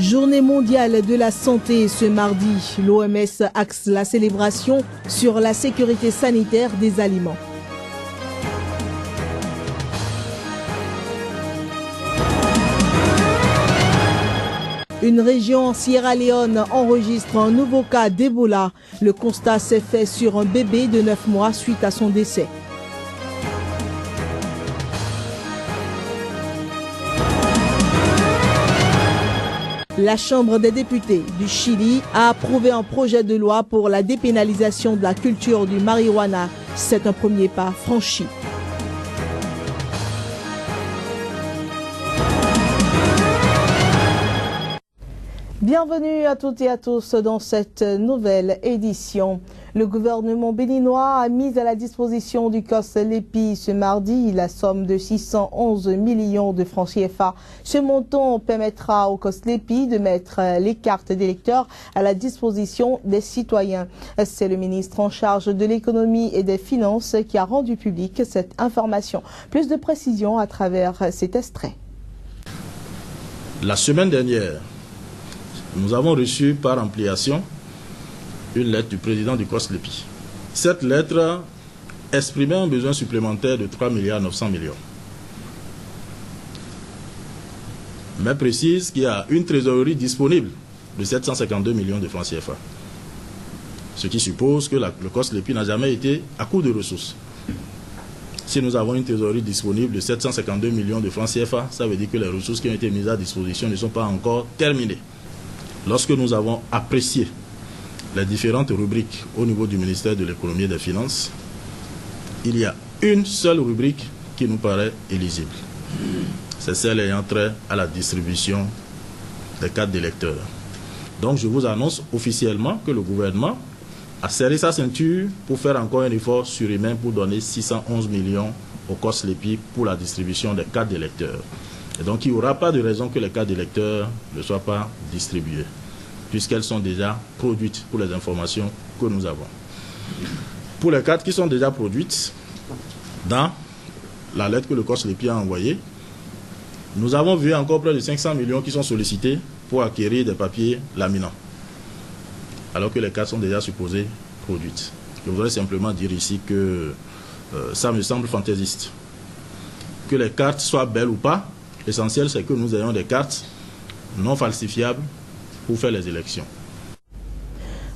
Journée mondiale de la santé ce mardi. L'OMS axe la célébration sur la sécurité sanitaire des aliments. Une région en Sierra Leone enregistre un nouveau cas d'Ebola. Le constat s'est fait sur un bébé de 9 mois suite à son décès. La Chambre des députés du Chili a approuvé un projet de loi pour la dépénalisation de la culture du marijuana. C'est un premier pas franchi. Bienvenue à toutes et à tous dans cette nouvelle édition. Le gouvernement béninois a mis à la disposition du COS LEPI ce mardi la somme de 611 millions de francs CFA. Ce montant permettra au COS LEPI de mettre les cartes d'électeurs à la disposition des citoyens. C'est le ministre en charge de l'économie et des finances qui a rendu publique cette information. Plus de précisions à travers cet extrait. La semaine dernière, nous avons reçu par ampliation une lettre du président du COS LEPI. Cette lettre exprimait un besoin supplémentaire de 3,9 milliards. Mais précise qu'il y a une trésorerie disponible de 752 millions de francs CFA. Ce qui suppose que le COS LEPI n'a jamais été à court de ressources. Si nous avons une trésorerie disponible de 752 millions de francs CFA, ça veut dire que les ressources qui ont été mises à disposition ne sont pas encore terminées. Lorsque nous avons apprécié les différentes rubriques au niveau du ministère de l'économie et des finances, il y a une seule rubrique qui nous paraît éligible. C'est celle ayant trait à la distribution des cartes d'électeurs. Donc je vous annonce officiellement que le gouvernement a serré sa ceinture pour faire encore un effort surhumain pour donner 611 millions au COS LEPI pour la distribution des cartes d'électeurs. Et donc il n'y aura pas de raison que les cartes d'électeurs ne soient pas distribuées, puisqu'elles sont déjà produites pour les informations que nous avons. Pour les cartes qui sont déjà produites, dans la lettre que le COS LEPI a envoyée, nous avons vu encore près de 500 millions qui sont sollicités pour acquérir des papiers laminants, alors que les cartes sont déjà supposées produites. Je voudrais simplement dire ici que ça me semble fantaisiste. Que les cartes soient belles ou pas, l'essentiel c'est que nous ayons des cartes non falsifiables pour faire les élections.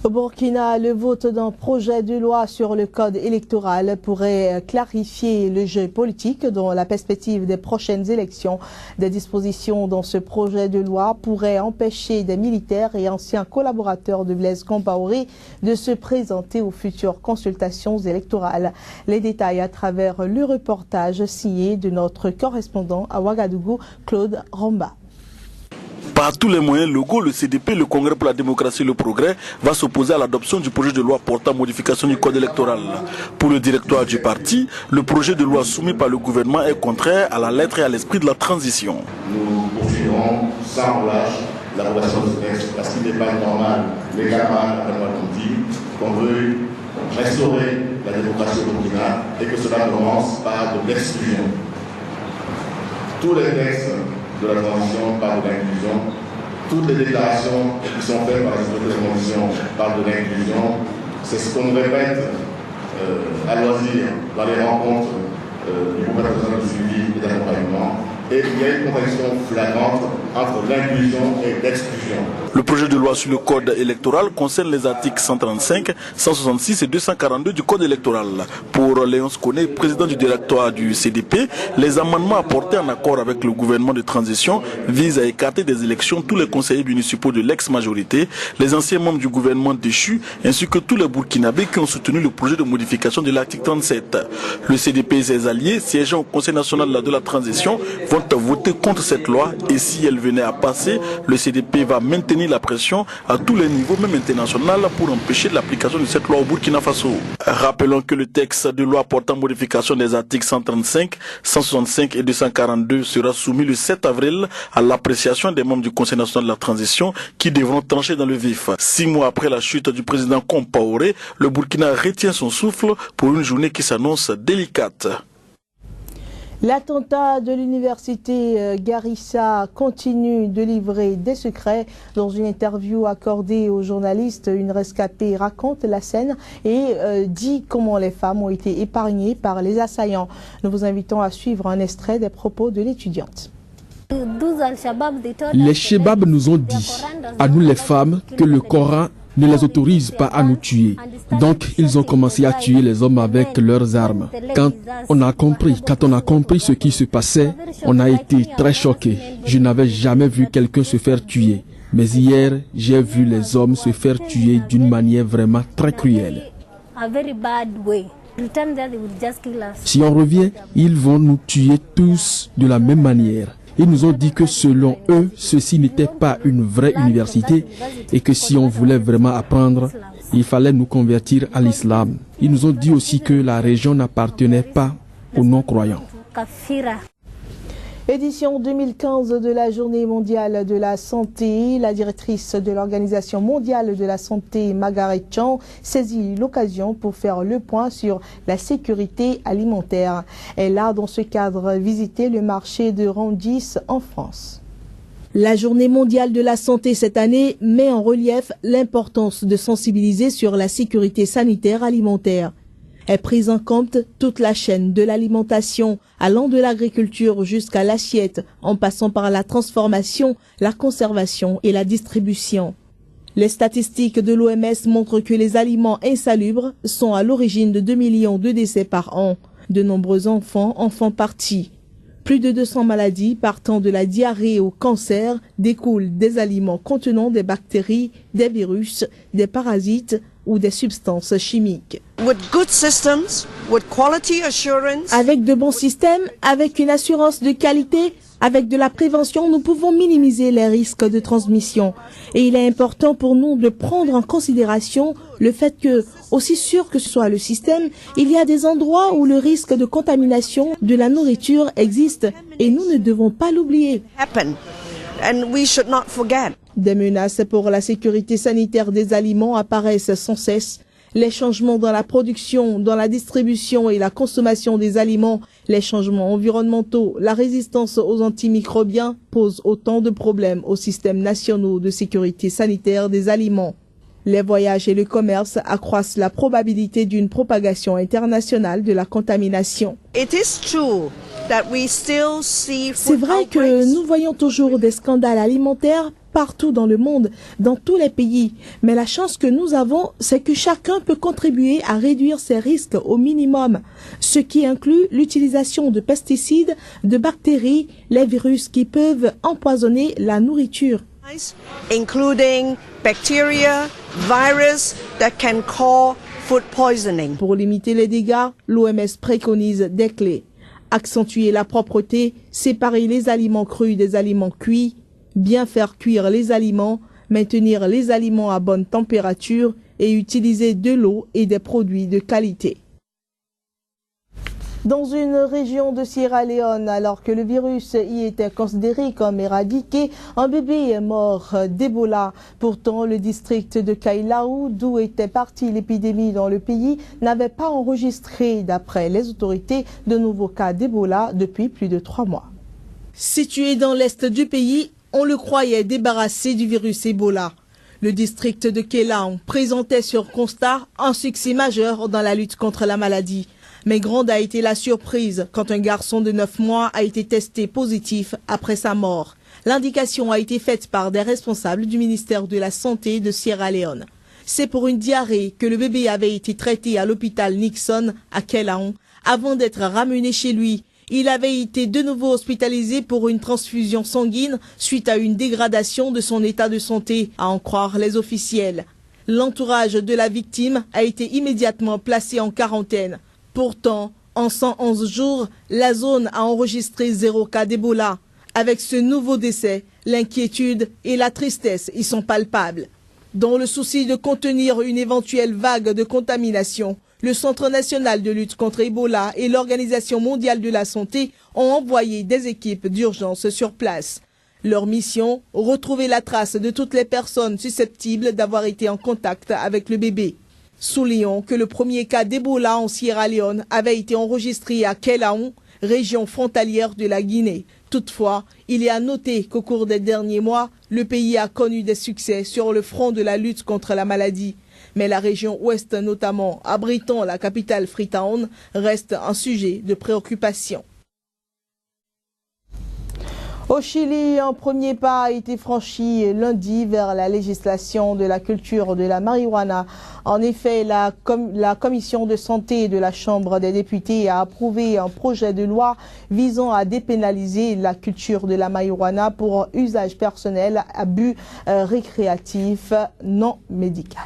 Au Burkina, le vote d'un projet de loi sur le code électoral pourrait clarifier le jeu politique dans la perspective des prochaines élections. Des dispositions dans ce projet de loi pourraient empêcher des militaires et anciens collaborateurs de Blaise Compaoré de se présenter aux futures consultations électorales. Les détails à travers le reportage signé de notre correspondant à Ouagadougou, Claude Romba. Par tous les moyens légaux, le CDP, le Congrès pour la démocratie et le progrès, va s'opposer à l'adoption du projet de loi portant modification du code électoral. Pour le directoire du parti, le projet de loi soumis par le gouvernement est contraire à la lettre et à l'esprit de la transition. Nous poursuivrons sans relâche l'approbation de ce texte parce qu'il n'est pas normal, légalement, qu'on veuille restaurer la démocratie au Burkina et que cela commence par de l'exclusion. Tous les textes de la transition parlent de l'inclusion. Toutes les déclarations qui sont faites par les autorités de transition parlent de l'inclusion. C'est ce qu'on répète à loisir dans les rencontres du groupe national de suivi et d'accompagnement. Et il y a une contradiction flagrante entre l'inclusion et l'exclusion. Le projet de loi sur le code électoral concerne les articles 135, 166 et 242 du code électoral. Pour Léonce Koné, président du directoire du CDP, les amendements apportés en accord avec le gouvernement de transition visent à écarter des élections tous les conseillers municipaux de l'ex-majorité, les anciens membres du gouvernement déchu, ainsi que tous les Burkinabés qui ont soutenu le projet de modification de l'article 37. Le CDP et ses alliés, siégeant au Conseil national de la transition, vont voter contre cette loi et si elle venait à passer, le CDP va maintenir la pression à tous les niveaux, même international, pour empêcher l'application de cette loi au Burkina Faso. Rappelons que le texte de loi portant modification des articles 135, 165 et 242 sera soumis le 7 avril à l'appréciation des membres du Conseil national de la transition qui devront trancher dans le vif. 6 mois après la chute du président Compaoré, le Burkina retient son souffle pour une journée qui s'annonce délicate. L'attentat de l'université Garissa continue de livrer des secrets. Dans une interview accordée aux journalistes, une rescapée raconte la scène et dit comment les femmes ont été épargnées par les assaillants. Nous vous invitons à suivre un extrait des propos de l'étudiante. Les Chebabs nous ont dit, à nous les femmes, que le Coran ne les autorise pas à nous tuer. Donc, ils ont commencé à tuer les hommes avec leurs armes. Quand on a compris ce qui se passait, on a été très choqués. Je n'avais jamais vu quelqu'un se faire tuer. Mais hier, j'ai vu les hommes se faire tuer d'une manière vraiment très cruelle. Si on revient, ils vont nous tuer tous de la même manière. Ils nous ont dit que selon eux, ceci n'était pas une vraie université et que si on voulait vraiment apprendre, il fallait nous convertir à l'islam. Ils nous ont dit aussi que la région n'appartenait pas aux non-croyants. Édition 2015 de la Journée mondiale de la santé. La directrice de l'Organisation mondiale de la santé, Margaret Chan, saisit l'occasion pour faire le point sur la sécurité alimentaire. Elle a, dans ce cadre, visité le marché de Rungis en France. La Journée mondiale de la santé cette année met en relief l'importance de sensibiliser sur la sécurité sanitaire alimentaire. Est prise en compte toute la chaîne de l'alimentation, allant de l'agriculture jusqu'à l'assiette, en passant par la transformation, la conservation et la distribution. Les statistiques de l'OMS montrent que les aliments insalubres sont à l'origine de 2 millions de décès par an. De nombreux enfants en font partie. Plus de 200 maladies partant de la diarrhée au cancer découlent des aliments contenant des bactéries, des virus, des parasites ou des substances chimiques. Avec de bons systèmes, avec une assurance de qualité, avec de la prévention, nous pouvons minimiser les risques de transmission. Et il est important pour nous de prendre en considération le fait que, aussi sûr que ce soit le système, il y a des endroits où le risque de contamination de la nourriture existe et nous ne devons pas l'oublier. Des menaces pour la sécurité sanitaire des aliments apparaissent sans cesse. Les changements dans la production, dans la distribution et la consommation des aliments, les changements environnementaux, la résistance aux antimicrobiens posent autant de problèmes aux systèmes nationaux de sécurité sanitaire des aliments. Les voyages et le commerce accroissent la probabilité d'une propagation internationale de la contamination. C'est vrai que nous voyons toujours des scandales alimentaires partout dans le monde, dans tous les pays. Mais la chance que nous avons, c'est que chacun peut contribuer à réduire ses risques au minimum, ce qui inclut l'utilisation de pesticides, de bactéries, les virus qui peuvent empoisonner la nourriture. Including bacteria, virus that can cause food poisoning. Pour limiter les dégâts, l'OMS préconise des clés. Accentuer la propreté, séparer les aliments crus des aliments cuits, bien faire cuire les aliments, maintenir les aliments à bonne température et utiliser de l'eau et des produits de qualité. Dans une région de Sierra Leone, alors que le virus y était considéré comme éradiqué, un bébé est mort d'Ebola. Pourtant, le district de Kailaou, d'où était partie l'épidémie dans le pays, n'avait pas enregistré, d'après les autorités, de nouveaux cas d'Ebola depuis plus de 3 mois. Situé dans l'est du pays, on le croyait débarrassé du virus Ebola. Le district de Kailaou présentait sur constat un succès majeur dans la lutte contre la maladie. Mais grande a été la surprise quand un garçon de 9 mois a été testé positif après sa mort. L'indication a été faite par des responsables du ministère de la Santé de Sierra Leone. C'est pour une diarrhée que le bébé avait été traité à l'hôpital Nixon à Kailaou avant d'être ramené chez lui. Il avait été de nouveau hospitalisé pour une transfusion sanguine suite à une dégradation de son état de santé, à en croire les officiels. L'entourage de la victime a été immédiatement placé en quarantaine. Pourtant, en 111 jours, la zone a enregistré 0 cas d'Ebola. Avec ce nouveau décès, l'inquiétude et la tristesse y sont palpables. Dans le souci de contenir une éventuelle vague de contamination, le Centre national de lutte contre Ebola et l'Organisation mondiale de la santé ont envoyé des équipes d'urgence sur place. Leur mission, retrouver la trace de toutes les personnes susceptibles d'avoir été en contact avec le bébé. Soulignons que le premier cas d'Ebola en Sierra Leone avait été enregistré à Kailaou région frontalière de la Guinée. Toutefois, il est à noter qu'au cours des derniers mois, le pays a connu des succès sur le front de la lutte contre la maladie. Mais la région ouest, notamment abritant la capitale Freetown, reste un sujet de préoccupation. Au Chili, un premier pas a été franchi lundi vers la législation de la culture de la marijuana. En effet, la commission de santé de la Chambre des députés a approuvé un projet de loi visant à dépénaliser la culture de la marijuana pour usage personnel à but récréatif non médical.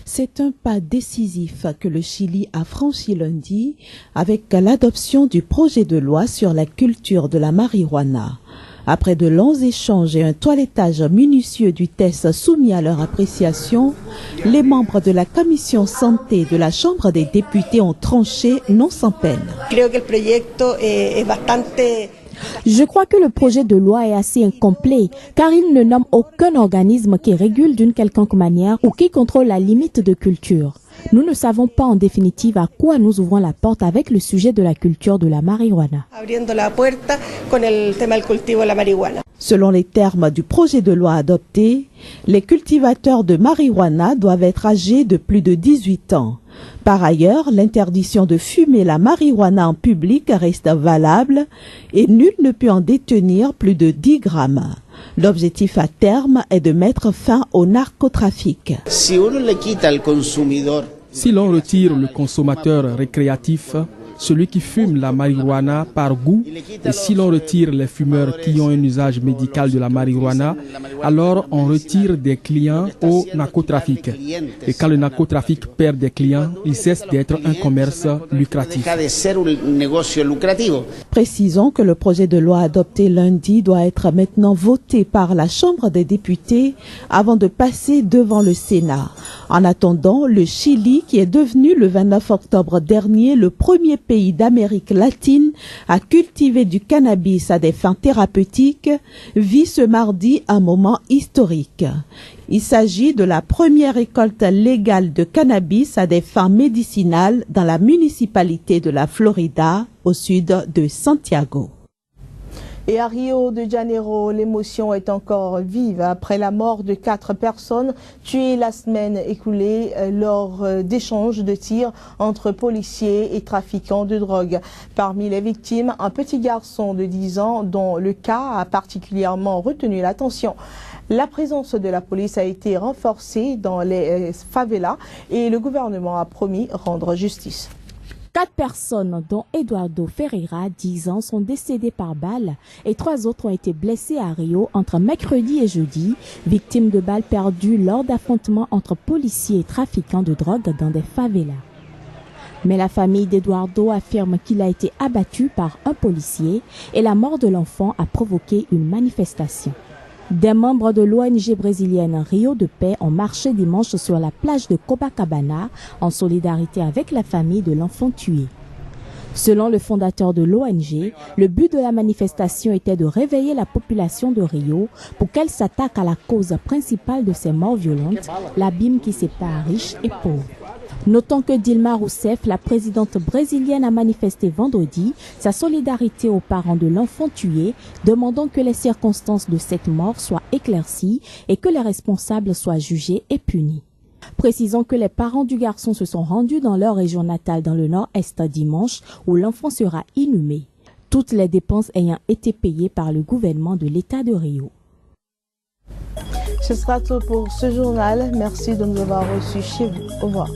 C'est un pas décisif que le Chili a franchi lundi avec l'adoption du projet de loi sur la culture de la marijuana. Après de longs échanges et un toilettage minutieux du texte soumis à leur appréciation, les membres de la commission santé de la Chambre des députés ont tranché non sans peine. Je crois que le projet de loi est assez incomplet car il ne nomme aucun organisme qui régule d'une quelconque manière ou qui contrôle la limite de culture. Nous ne savons pas en définitive à quoi nous ouvrons la porte avec le sujet de la culture de la marijuana. Selon les termes du projet de loi adopté, les cultivateurs de marijuana doivent être âgés de plus de 18 ans. Par ailleurs, l'interdiction de fumer la marijuana en public reste valable et nul ne peut en détenir plus de 10 grammes. L'objectif à terme est de mettre fin au narcotrafic. Si l'on retire le consommateur récréatif, celui qui fume la marijuana par goût, et si l'on retire les fumeurs qui ont un usage médical de la marijuana, alors on retire des clients au narcotrafic. Et quand le narcotrafic perd des clients, il cesse d'être un commerce lucratif. Précisons que le projet de loi adopté lundi doit être maintenant voté par la Chambre des députés avant de passer devant le Sénat. En attendant, le Chili, qui est devenu le 29 octobre dernier le premier pays d'Amérique latine à cultiver du cannabis à des fins thérapeutiques, vit ce mardi un moment historique. Il s'agit de la première récolte légale de cannabis à des fins médicinales dans la municipalité de la Florida, au sud de Santiago. Et à Rio de Janeiro, l'émotion est encore vive après la mort de 4 personnes tuées la semaine écoulée lors d'échanges de tirs entre policiers et trafiquants de drogue. Parmi les victimes, un petit garçon de 10 ans dont le cas a particulièrement retenu l'attention. La présence de la police a été renforcée dans les favelas et le gouvernement a promis rendre justice. 4 personnes, dont Eduardo Ferreira, 10 ans, sont décédées par balle et 3 autres ont été blessées à Rio entre mercredi et jeudi, victimes de balles perdues lors d'affrontements entre policiers et trafiquants de drogue dans des favelas. Mais la famille d'Eduardo affirme qu'il a été abattu par un policier et la mort de l'enfant a provoqué une manifestation. Des membres de l'ONG brésilienne Rio de Paix ont marché dimanche sur la plage de Copacabana en solidarité avec la famille de l'enfant tué. Selon le fondateur de l'ONG, le but de la manifestation était de réveiller la population de Rio pour qu'elle s'attaque à la cause principale de ces morts violentes, l'abîme qui sépare riches et pauvres. Notons que Dilma Rousseff, la présidente brésilienne, a manifesté vendredi sa solidarité aux parents de l'enfant tué, demandant que les circonstances de cette mort soient éclaircies et que les responsables soient jugés et punis. Précisons que les parents du garçon se sont rendus dans leur région natale dans le nord-est dimanche où l'enfant sera inhumé. Toutes les dépenses ayant été payées par le gouvernement de l'État de Rio. Ce sera tout pour ce journal. Merci de nous avoir reçus chez vous. Au revoir.